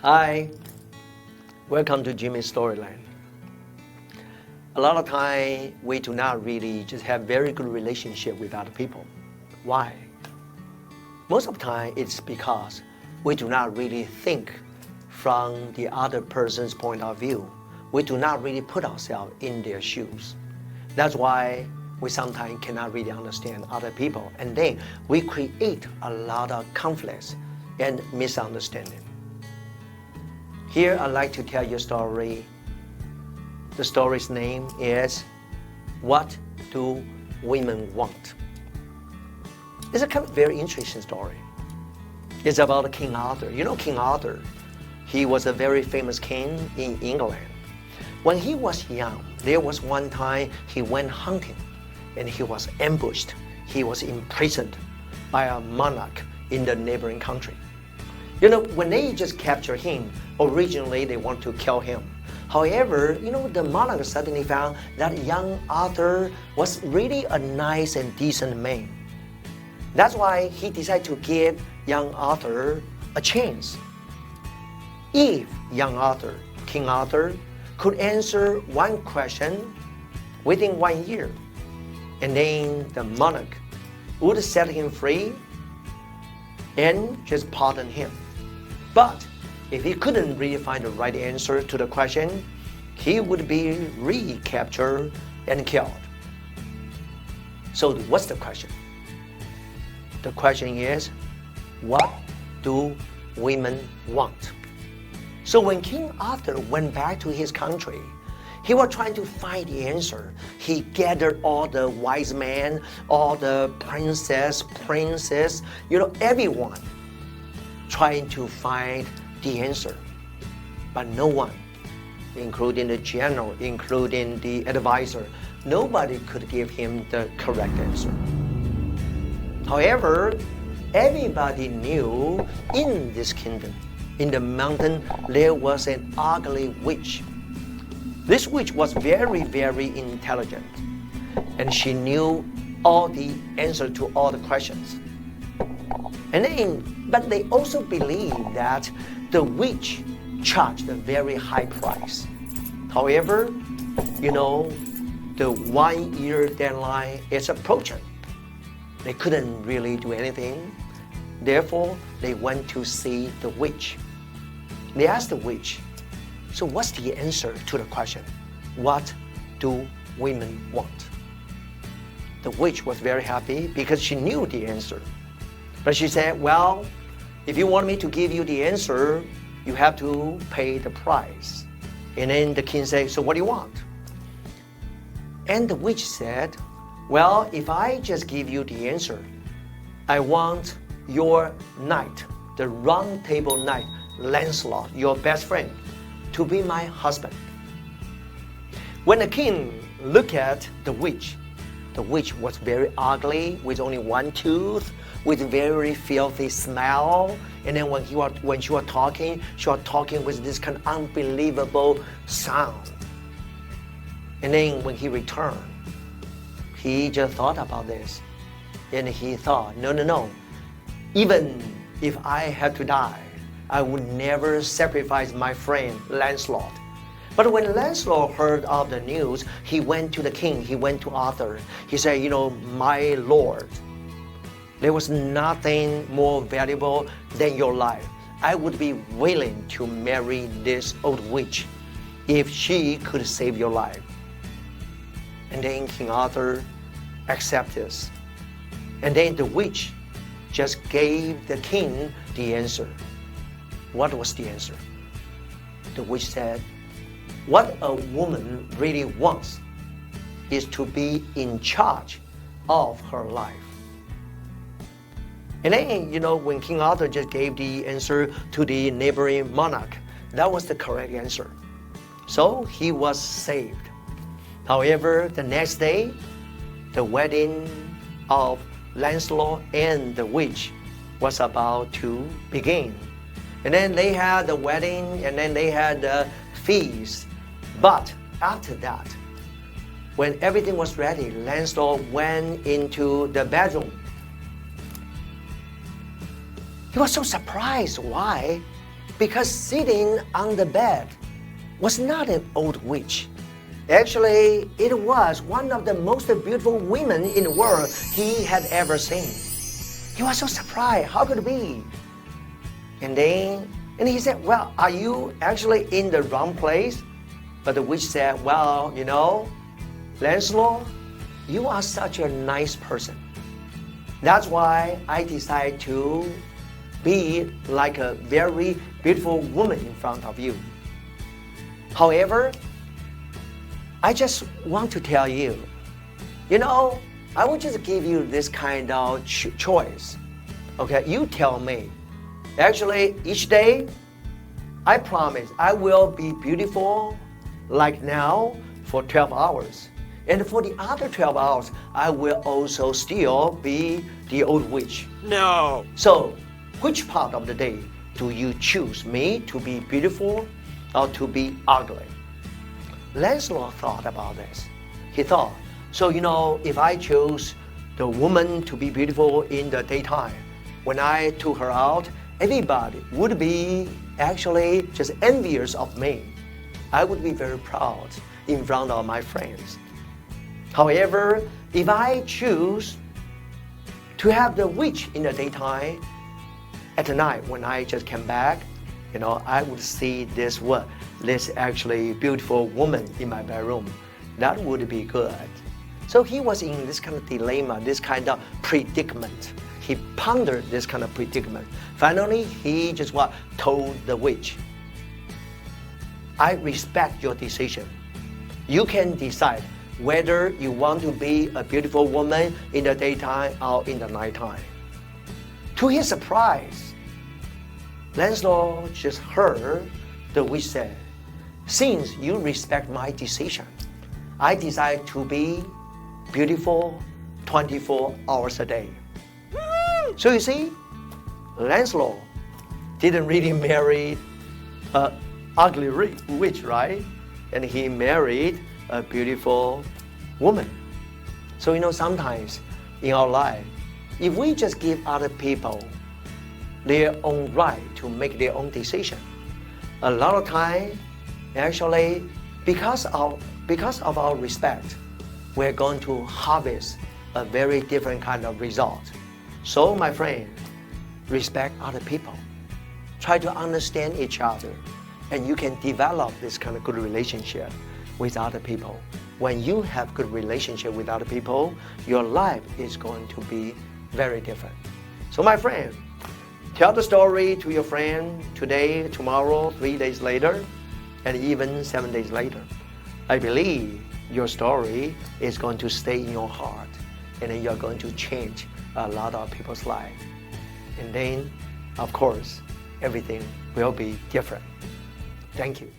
Hi, welcome to Jimmy's Storyland. A lot of time we do not really just have very good relationship with other people. Why? Most of the time it's because we do not really think from the other person's point of view. We do not really put ourselves in their shoes. That's why we sometimes cannot really understand other people, and then we create a lot of conflicts and misunderstanding. Here I'd like to tell you a story. The story's name is What Do Women Want? It's a kind of very interesting story. It's about King Arthur. You know King Arthur? He was a very famous king in England. When he was young, there was one time he went hunting and he was ambushed. He was imprisoned by a monarch in the neighboring country. You know, when they just captured him, originally they want to kill him. However, the monarch suddenly found that young Arthur was really a nice and decent man. That's why he decided to give young Arthur a chance. If young Arthur, King Arthur, could answer one question within 1 year, and then the monarch would set him free and just pardon him. But if he couldn't really find the right answer to the question, he would be recaptured and killed. So what's the question? The question is, what do women want? So when King Arthur went back to his country, he was trying to find the answer. He gathered all the wise men, all the princes, everyone, trying to find the answer. But no one, including the general, including the advisor, nobody could give him the correct answer. However, everybody knew in this kingdom, in the mountain, there was an ugly witch. This witch was very, very intelligent, and she knew all the answers to all the questions. But they also believed that the witch charged a very high price. However, the 1 year deadline is approaching. They couldn't really do anything. Therefore, they went to see the witch. They asked the witch, so what's the answer to the question? What do women want? The witch was very happy because she knew the answer. But she said, well, if you want me to give you the answer, you have to pay the price. And then the king said, so what do you want? And the witch said, well, if I just give you the answer, I want your knight, the round table knight, Lancelot, your best friend, to be my husband. When the king looked at the witch was very ugly, with only one tooth, with very filthy smell. And then when she was talking with this kind of unbelievable sound. And then when he returned, he just thought about this. And he thought, no. Even if I had to die, I would never sacrifice my friend Lancelot. But when Lancelot heard of the news, he went to the king, he went to Arthur. He said, my lord, there was nothing more valuable than your life. I would be willing to marry this old witch if she could save your life. And then King Arthur accepted this. And then the witch just gave the king the answer. What was the answer? The witch said, what a woman really wants is to be in charge of her life. And then, when King Arthur just gave the answer to the neighboring monarch, that was the correct answer. So he was saved. However, the next day, the wedding of Lancelot and the witch was about to begin. And then they had the wedding, and then they had the feast. But after that, when everything was ready, Lancelot went into the bedroom. He was so surprised. Why? because sitting on the bed was not an old witch. Actually, it was one of the most beautiful women in the world he had ever seen. He was so surprised. How could it be? And he said, well, are you actually in the wrong place? But the witch said, well, you know, Lancelot, you are such a nice person. That's why I decided to be like a very beautiful woman in front of you. However, I just want to tell you, you know, I will just give you this kind of choice. Okay, you tell me. Actually, each day, I promise I will be beautiful like now for 12 hours. And for the other 12 hours, I will also still be the old witch. No. So, which part of the day do you choose, me to be beautiful or to be ugly? Lancelot thought about this. He thought, so you know, if I chose the woman to be beautiful in the daytime, when I took her out, everybody would be actually just envious of me. I would be very proud in front of my friends. However, if I choose to have the witch in the daytime, at night when I just came back, you know, I would see this actually beautiful woman in my bedroom. That would be good. So he was in this kind of dilemma, this kind of predicament. He pondered this kind of predicament. Finally, he just told the witch, I respect your decision. You can decide whether you want to be a beautiful woman in the daytime or in the nighttime. To his surprise, Lancelot just heard the witch say, since you respect my decision, I decide to be beautiful 24 hours a day. So you see, Lancelot didn't really marry an ugly witch, right? And he married a beautiful woman. So you know, sometimes in our life, if we just give other people their own right to make their own decision, a lot of time, actually, because of our respect, we're going to harvest a very different kind of result. So, my friend, respect other people. Try to understand each other, and you can develop this kind of good relationship with other people. When you have good relationship with other people, your life is going to be very different. So, my friend, tell the story to your friend today, tomorrow, 3 days later, and even 7 days later. I believe your story is going to stay in your heart, and then you're going to change a lot of people's lives. And then, of course, everything will be different. Thank you.